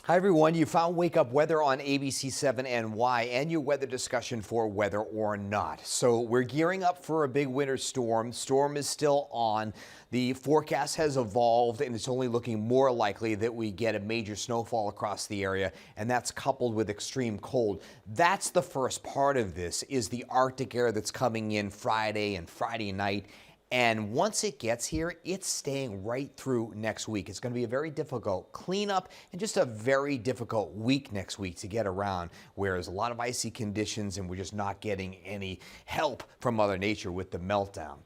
Hi everyone, you found Wake Up Weather on ABC7 NY and your weather discussion for weather or not. So we're gearing up for a big winter storm. Storm is still on. The forecast has evolved and it's only looking more likely that we get a major snowfall across the area, and that's coupled with extreme cold. That's the first part of this, is the Arctic air that's coming in Friday and Friday night. And once it gets here, it's staying right through next week. It's going to be a very difficult cleanup and just a very difficult week next week to get around, where there's a lot of icy conditions and we're just not getting any help from Mother Nature with the meltdown.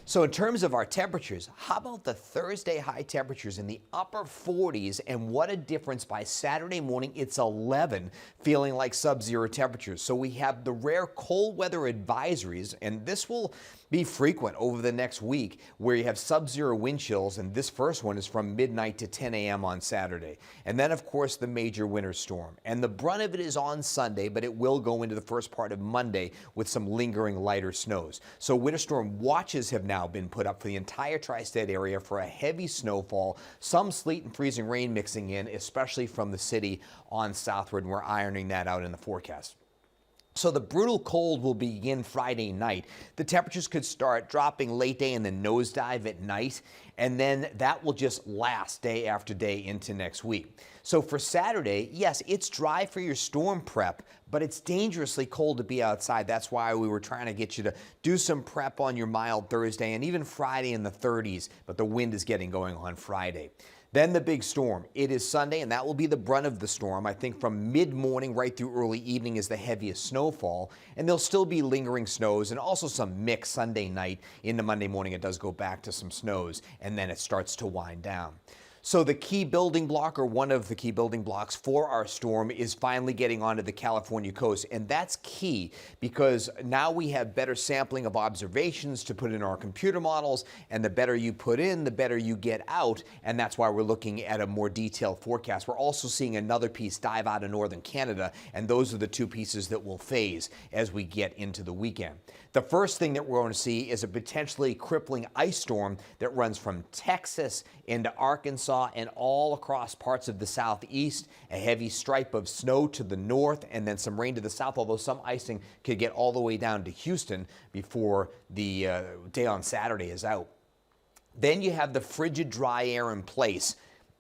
So in terms of our temperatures, how about the Thursday high temperatures in the upper 40s, and what a difference by Saturday morning. It's 11, feeling like sub-zero temperatures. So we have the rare cold weather advisories, and this will be frequent over the next week, where you have sub-zero wind chills, and this first one is from midnight to 10 a.m. on Saturday. And then, of course, the major winter storm. And the brunt of it is on Sunday, but it will go into the first part of Monday with some lingering lighter snows. So winter storm watches have now been put up for the entire tri-state area for a heavy snowfall, some sleet and freezing rain mixing in, especially from the city on southward, and we're ironing that out in the forecast. So the brutal cold will begin Friday night. The temperatures could start dropping late day and then nosedive at night, and then that will just last day after day into next week. So for Saturday, yes, it's dry for your storm prep, but it's dangerously cold to be outside. That's why we were trying to get you to do some prep on your mild Thursday and even Friday in the 30s, but the wind is getting going on Friday. Then the big storm. It is Sunday, and that will be the brunt of the storm. I think from mid-morning right through early evening is the heaviest snowfall, and there'll still be lingering snows and also some mix Sunday night. Into Monday morning, it does go back to some snows, and then it starts to wind down. So the key building block, or one of the key building blocks for our storm, is finally getting onto the California coast. And that's key because now we have better sampling of observations to put in our computer models. And the better you put in, the better you get out. And that's why we're looking at a more detailed forecast. We're also seeing another piece dive out of northern Canada. And those are the two pieces that will phase as we get into the weekend. The first thing that we're going to see is a potentially crippling ice storm that runs from Texas into Arkansas and all across parts of the southeast. A heavy stripe of snow to the north and then some rain to the south, although some icing could get all the way down to Houston before the day on Saturday is out. Then you have the frigid dry air in place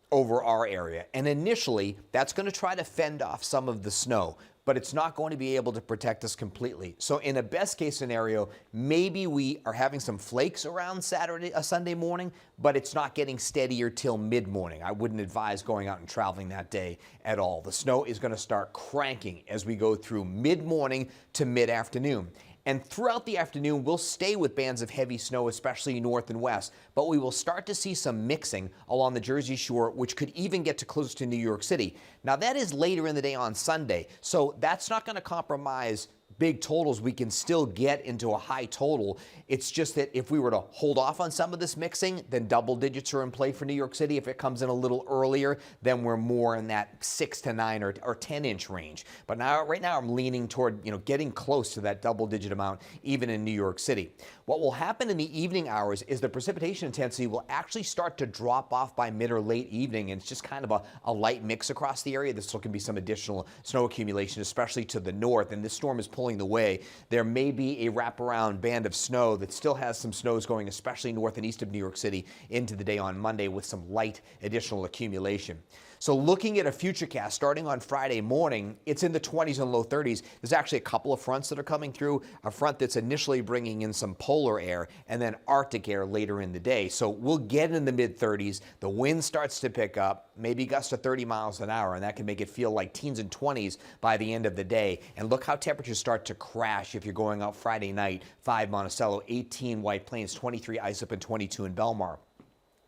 over our area, and initially that's going to try to fend off some of the snow, but it's not going to be able to protect us completely. So in a best case scenario, maybe we are having some flakes around Sunday morning, but it's not getting steadier till mid-morning. I wouldn't advise going out and traveling that day at all. The snow is going to start cranking as we go through mid-morning to mid-afternoon. And throughout the afternoon, we'll stay with bands of heavy snow, especially north and west, but we will start to see some mixing along the Jersey Shore, which could even get to close to New York City. Now, that is later in the day on Sunday, so that's not going to compromise big totals. We can still get into a high total. It's just that if we were to hold off on some of this mixing, then double digits are in play for New York City. If it comes in a little earlier, then we're more in that 6 to 9 or 10-inch range. But now, right now, I'm leaning toward getting close to that double-digit amount, even in New York City. What will happen in the evening hours is the precipitation intensity will actually start to drop off by mid or late evening, and it's just kind of a light mix across the area. This can be some additional snow accumulation, especially to the north, and this storm is pulling the way. There may be a wraparound band of snow that still has some snows going, especially north and east of New York City, into the day on Monday with some light additional accumulation. So looking at a futurecast starting on Friday morning, it's in the 20s and low 30s. There's actually a couple of fronts that are coming through. A front that's initially bringing in some polar air and then Arctic air later in the day. So we'll get in the mid 30s. The wind starts to pick up, maybe gusts to 30 miles an hour, and that can make it feel like teens and 20s by the end of the day. And look how temperatures start to crash if you're going out Friday night. 5 Monticello, 18 White Plains, 23 Islip, and 22 in Belmar.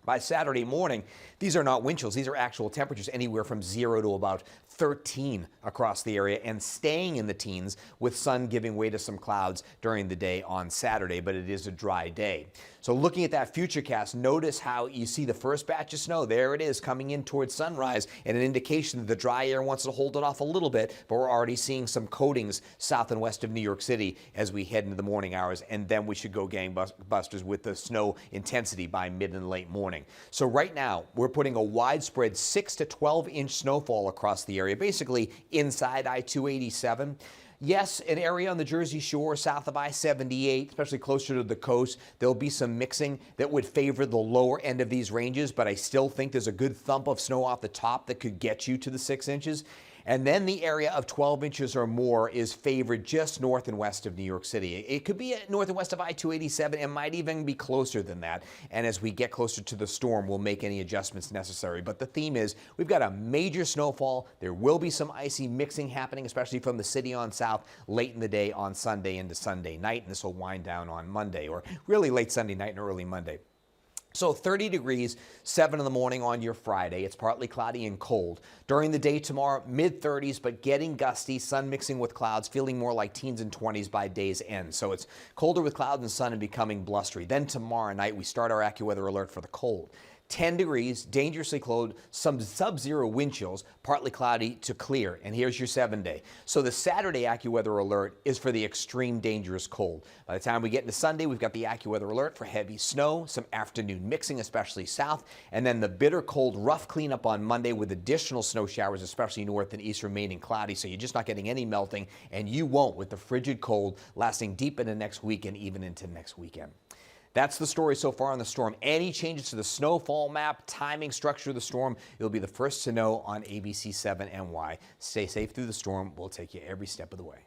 By Saturday morning, these are not wind chills. These are actual temperatures anywhere from 0 to about 13 across the area and staying in the teens with sun giving way to some clouds during the day on Saturday, but it is a dry day. So looking at that futurecast, notice how you see the first batch of snow. There it is coming in towards sunrise, and an indication that the dry air wants to hold it off a little bit, but we're already seeing some coatings south and west of New York City as we head into the morning hours, and then we should go gangbusters with the snow intensity by mid and late morning. morning. So right now, we're putting a widespread 6 to 12-inch snowfall across the area, basically inside I-287. Yes, an area on the Jersey Shore south of I-78, especially closer to the coast, there'll be some mixing that would favor the lower end of these ranges, but I still think there's a good thump of snow off the top that could get you to the 6 inches. And then the area of 12 inches or more is favored just north and west of New York City. It could be north and west of I-287 and might even be closer than that. And as we get closer to the storm, we'll make any adjustments necessary. But the theme is we've got a major snowfall. There will be some icy mixing happening, especially from the city on south late in the day on Sunday into Sunday night. And this will wind down on Monday, or really late Sunday night and early Monday. So 30 degrees, 7 in the morning on your Friday. It's partly cloudy and cold. During the day tomorrow, mid-30s, but getting gusty, sun mixing with clouds, feeling more like teens and 20s by day's end. So it's colder with clouds and sun and becoming blustery. Then tomorrow night, we start our AccuWeather alert for the cold. 10 degrees, dangerously cold, some sub-zero wind chills, partly cloudy to clear. And here's your 7-day. So the Saturday AccuWeather alert is for the extreme dangerous cold. By the time we get into Sunday, we've got the AccuWeather alert for heavy snow, some afternoon mixing, especially south, and then the bitter cold, rough cleanup on Monday with additional snow showers, especially north and east, remaining cloudy. So you're just not getting any melting, and you won't with the frigid cold lasting deep into next week and even into next weekend. That's the story so far on the storm. Any changes to the snowfall map, timing, structure of the storm, you'll be the first to know on ABC 7 NY. Stay safe through the storm. We'll take you every step of the way.